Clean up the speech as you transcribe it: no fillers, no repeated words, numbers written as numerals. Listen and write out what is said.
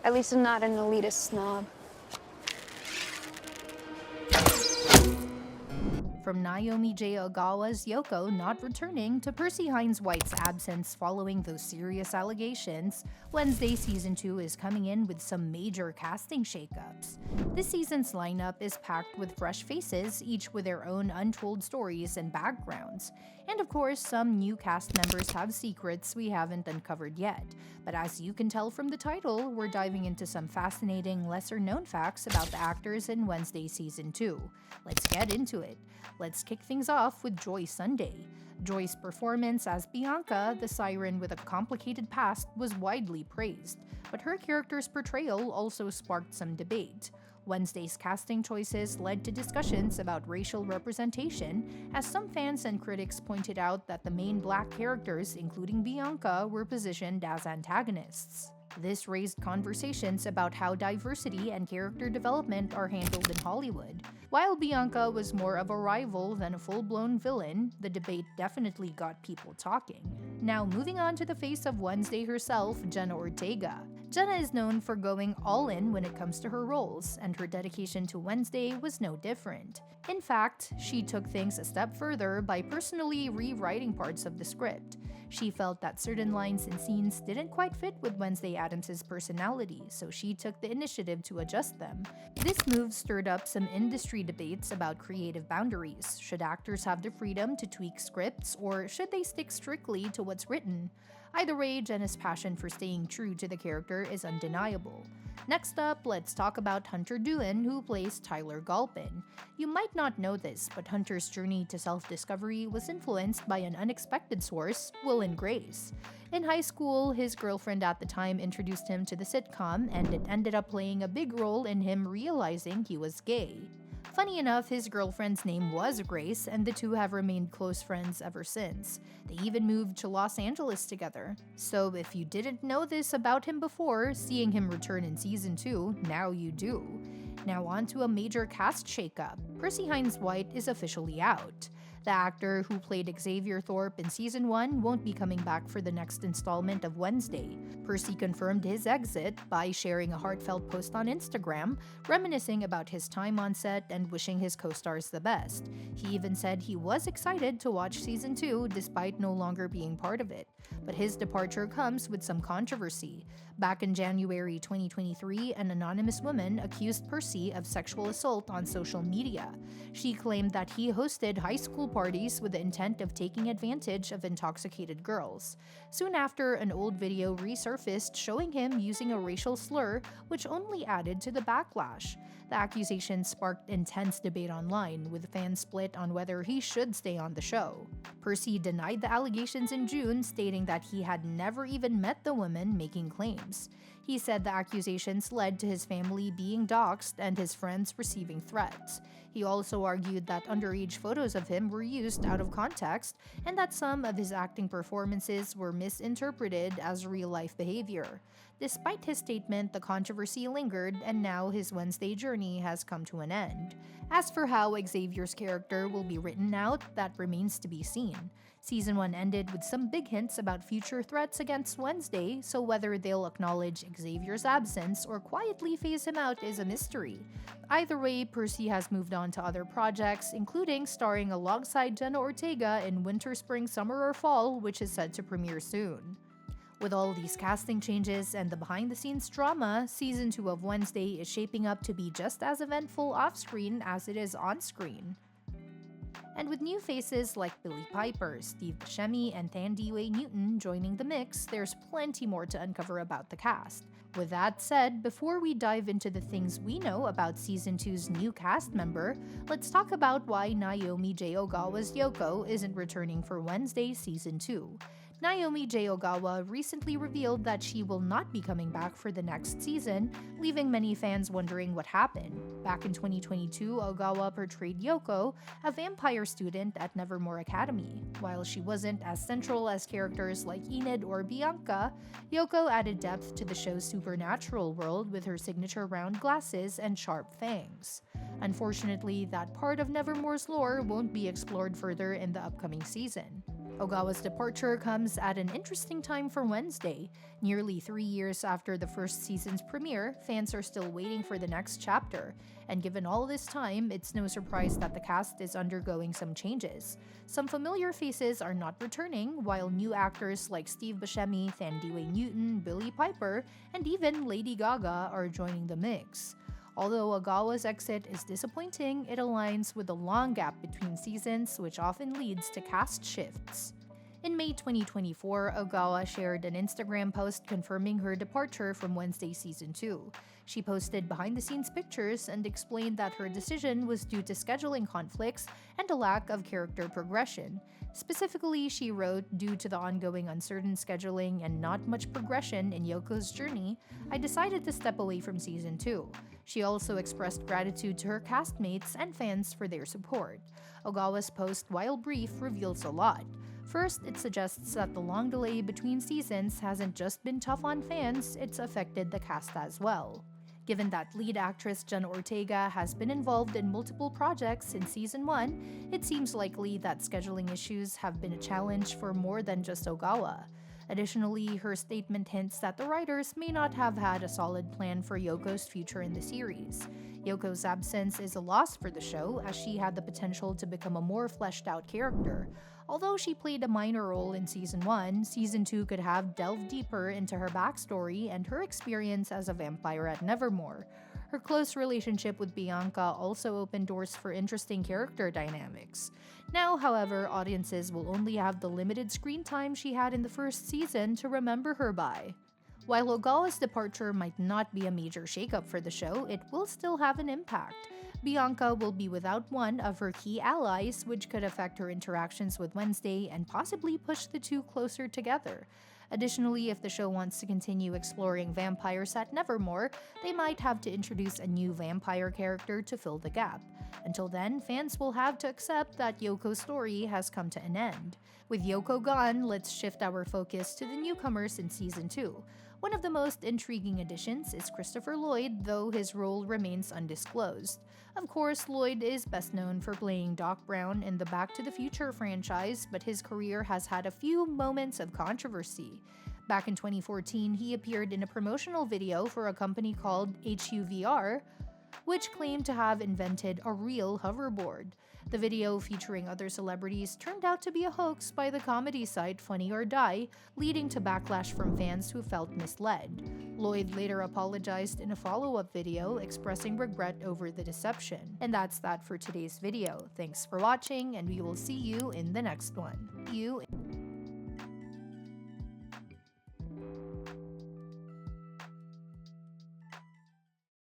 At least I'm not an elitist snob. From Naomi J. Ogawa's Yoko not returning to Percy Hines White's absence following those serious allegations, Wednesday Season 2 is coming in with some major casting shakeups. This season's lineup is packed with fresh faces, each with their own untold stories and backgrounds. And of course, some new cast members have secrets we haven't uncovered yet. But as you can tell from the title, we're diving into some fascinating, lesser-known facts about the actors in Wednesday Season 2. Let's get into it. Let's kick things off with Joy Sunday. Joy's performance as Bianca, the siren with a complicated past, was widely praised, but her character's portrayal also sparked some debate. Wednesday's casting choices led to discussions about racial representation, as some fans and critics pointed out that the main black characters, including Bianca, were positioned as antagonists. This raised conversations about how diversity and character development are handled in Hollywood. While Bianca was more of a rival than a full-blown villain, the debate definitely got people talking. Now moving on to the face of Wednesday herself, Jenna Ortega. Jenna is known for going all in when it comes to her roles, and her dedication to Wednesday was no different. In fact, she took things a step further by personally rewriting parts of the script. She felt that certain lines and scenes didn't quite fit with Wednesday Addams' personality, so she took the initiative to adjust them. This move stirred up some industry debates about creative boundaries. Should actors have the freedom to tweak scripts, or should they stick strictly to what's written? Either way, Jenna's passion for staying true to the character is undeniable. Next up, let's talk about Hunter Doohan, who plays Tyler Galpin. You might not know this, but Hunter's journey to self-discovery was influenced by an unexpected source, Will and Grace. In high school, his girlfriend at the time introduced him to the sitcom, and it ended up playing a big role in him realizing he was gay. Funny enough, his girlfriend's name was Grace, and the two have remained close friends ever since. They even moved to Los Angeles together. So if you didn't know this about him before, seeing him return in Season 2, now you do. Now on to a major cast shakeup. Percy Hines White is officially out. The actor who played Xavier Thorpe in Season 1 won't be coming back for the next installment of Wednesday. Percy confirmed his exit by sharing a heartfelt post on Instagram, reminiscing about his time on set and wishing his co-stars the best. He even said he was excited to watch Season 2 despite no longer being part of it. But his departure comes with some controversy. Back in January 2023, an anonymous woman accused Percy of sexual assault on social media. She claimed that he hosted high school parties with the intent of taking advantage of intoxicated girls. Soon after, an old video resurfaced showing him using a racial slur, which only added to the backlash. The accusation sparked intense debate online, with fans split on whether he should stay on the show. Percy denied the allegations in June, stating that he had never even met the woman making claims. He said the accusations led to his family being doxxed and his friends receiving threats. He also argued that underage photos of him were used out of context and that some of his acting performances were misinterpreted as real-life behavior. Despite his statement, the controversy lingered, and now his Wednesday journey has come to an end. As for how Xavier's character will be written out, that remains to be seen. Season 1 ended with some big hints about future threats against Wednesday, so whether they'll acknowledge Xavier's absence or quietly phase him out is a mystery. Either way, Percy has moved on to other projects, including starring alongside Jenna Ortega in Winter, Spring, Summer, or Fall, which is set to premiere soon. With all these casting changes and the behind-the-scenes drama, Season 2 of Wednesday is shaping up to be just as eventful off-screen as it is on-screen. And with new faces like Billie Piper, Steve Buscemi, and Thandiwe Newton joining the mix, there's plenty more to uncover about the cast. With that said, before we dive into the things we know about Season 2's new cast member, let's talk about why Naomi J. Ogawa's Yoko isn't returning for Wednesday Season 2. Naomi J. Ogawa recently revealed that she will not be coming back for the next season, leaving many fans wondering what happened. Back in 2022, Ogawa portrayed Yoko, a vampire student at Nevermore Academy. While she wasn't as central as characters like Enid or Bianca, Yoko added depth to the show's supernatural world with her signature round glasses and sharp fangs. Unfortunately, that part of Nevermore's lore won't be explored further in the upcoming season. Ogawa's departure comes at an interesting time for Wednesday. Nearly 3 years after the first season's premiere, fans are still waiting for the next chapter. And given all this time, it's no surprise that the cast is undergoing some changes. Some familiar faces are not returning, while new actors like Steve Buscemi, Thandiwe Newton, Billie Piper, and even Lady Gaga are joining the mix. Although Ogawa's exit is disappointing, it aligns with the long gap between seasons, which often leads to cast shifts. In May 2024, Ogawa shared an Instagram post confirming her departure from Wednesday Season 2. She posted behind-the-scenes pictures and explained that her decision was due to scheduling conflicts and a lack of character progression. Specifically, she wrote, "Due to the ongoing uncertain scheduling and not much progression in Yoko's journey, I decided to step away from Season 2. She also expressed gratitude to her castmates and fans for their support. Ogawa's post, while brief, reveals a lot. First, it suggests that the long delay between seasons hasn't just been tough on fans, it's affected the cast as well. Given that lead actress Jenna Ortega has been involved in multiple projects since Season 1, it seems likely that scheduling issues have been a challenge for more than just Ogawa. Additionally, her statement hints that the writers may not have had a solid plan for Yoko's future in the series. Yoko's absence is a loss for the show, as she had the potential to become a more fleshed-out character. Although she played a minor role in Season 1, Season 2 could have delved deeper into her backstory and her experience as a vampire at Nevermore. Her close relationship with Bianca also opened doors for interesting character dynamics. Now, however, audiences will only have the limited screen time she had in the first season to remember her by. While Ogawa's departure might not be a major shakeup for the show, it will still have an impact. Bianca will be without one of her key allies, which could affect her interactions with Wednesday and possibly push the two closer together. Additionally, if the show wants to continue exploring vampires at Nevermore, they might have to introduce a new vampire character to fill the gap. Until then, fans will have to accept that Yoko's story has come to an end. With Yoko gone, let's shift our focus to the newcomers in Season 2. One of the most intriguing additions is Christopher Lloyd, though his role remains undisclosed. Of course, Lloyd is best known for playing Doc Brown in the Back to the Future franchise, but his career has had a few moments of controversy. Back in 2014, he appeared in a promotional video for a company called HUVR, which claimed to have invented a real hoverboard. The video, featuring other celebrities, turned out to be a hoax by the comedy site Funny or Die, leading to backlash from fans who felt misled. Lloyd later apologized in a follow-up video, expressing regret over the deception. And that's that for today's video. Thanks for watching, and we will see you in the next one.